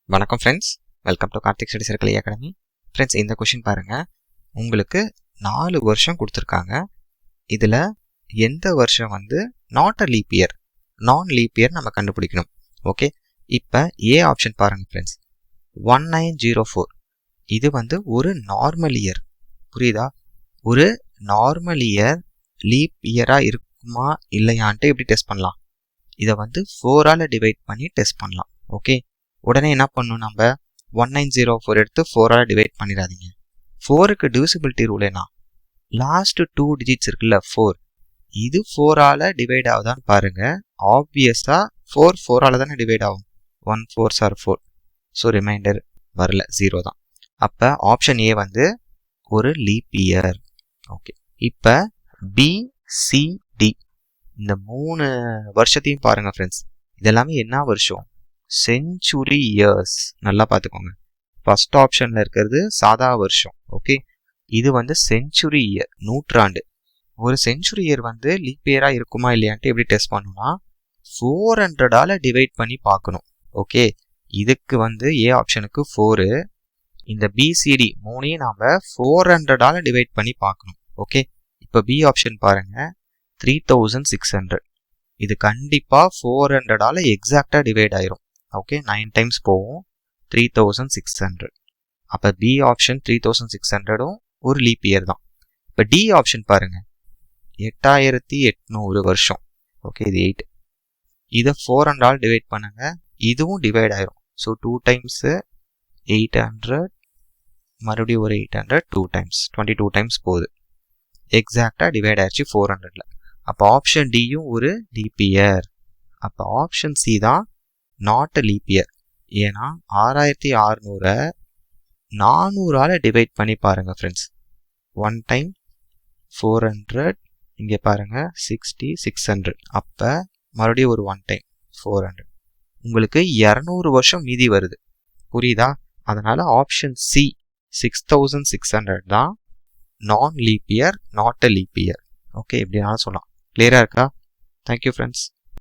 வணக்கம் friends, welcome to Karthik study circle academy. Friends, இந்த question பாருங்கள். உங்களுக்கு 4 வருஷம் கொடுத்துருக்காங்க. இதில் எந்த வருஷம் வந்து நாட் அ லீப் இயர், நான் லீப் இயர் நம்ம கண்டுபிடிக்கணும். ஓகே, இப்போ ஏ ஆப்ஷன் பாருங்கள் ஃப்ரெண்ட்ஸ், 1904. இது வந்து ஒரு நார்மல் இயர். புரியுதா? ஒரு நார்மல் இயர் லீப் இயராக இருக்குமா இல்லையான்ட்டு எப்படி டெஸ்ட் பண்ணலாம்? இதை வந்து 4ஆல் டிவைட் பண்ணி டெஸ்ட் பண்ணலாம். ஓகே, உடனே என்ன பண்ணணும்? நம்ம 1904 எடுத்து 4ஆல் டிவைட் பண்ணிடாதீங்க. 4க்கு டிவிசிபிலிட்டி ரூல் என்ன? லாஸ்ட் 2 டிஜிட்ஸ் இருக்குல்ல 4, இது 4ஆல் டிவைட் ஆகுதான்னு பாருங்க. ஆப்வியஸா 4ஆல் தானே டிவைட் ஆகும். 1 4s are 4. ஸோ ரிமைண்டர் வரல, 0 தான். அப்போ ஆப்ஷன் ஏ வந்து ஒரு லீப் இயர். ஓகே, இப்போ பிசிடி இந்த 3 வருஷத்தையும் பாருங்க ஃப்ரெண்ட்ஸ். இதெல்லாமே என்ன வருஷம்? Century years. நல்லா பார்த்துக்கோங்க. ஃபர்ஸ்ட் ஆப்ஷன்ல இருக்கிறது சாதா வருஷம். ஓகே, இது வந்து செஞ்சுரி இயர், நூற்றாண்டு. ஒரு செஞ்சுரி இயர் வந்து லீப் இயரா இருக்குமா இல்லையான்ட்டு எப்படி டெஸ்ட் பண்ணணும்னா 400ஆல் டிவைட் பண்ணி பார்க்கணும். ஓகே, இதுக்கு வந்து ஏ ஆப்ஷனுக்கு 4, இந்த பிசிடி 3ஐயும் நாம 400ஆல் டிவைட் பண்ணி பார்க்கணும். ஓகே, இப்போ பி ஆப்ஷன் பாருங்க, 3600. இது கண்டிப்பா 400ஆல் எக்ஸாக்டா டிவைட் ஆயிரும். ஓகே, 9 டைம்ஸ் போகும், 3600. அப்போ பி ஆப்ஷன் 3600ம் ஒரு லீப் இயர் தான். இப்போ டி ஆப்ஷன் பாருங்க, 8800 வருஷம். ஓகே, இது 8. இதை 400ஆல் டிவைட் பண்ணுங்க, இதுவும் டிவைட் ஆயிரும். ஸோ 2 டைம்ஸ் 800, மறுபடியும் ஒரு 800, 2 டைம்ஸ் 22 டைம்ஸ் போகுது. எக்ஸாக்டா டிவைட் ஆயிடுச்சு 400ல. அப்போ ஆப்ஷன் டியும் ஒரு லீப் இயர். அப்போ ஆப்ஷன் சி தான் நாட் அ லீப் இயர். ஏன்னா 6600 400ஆல் டிவைட் பண்ணி பாருங்க ஃப்ரெண்ட்ஸ். 1 டைம் 400, இங்கே பாருங்க 60 600. அப்போ மறுபடியும் ஒரு 1 டைம் 400. உங்களுக்கு 200 வருஷம் மீதி வருது. புரியுதா? அதனால ஆப்ஷன் சி 6600 தான் நான் leap year, not a leap year. Okay, எப்படினாலும் சொல்லலாம். கிளியரா இருக்கா? Thank you friends.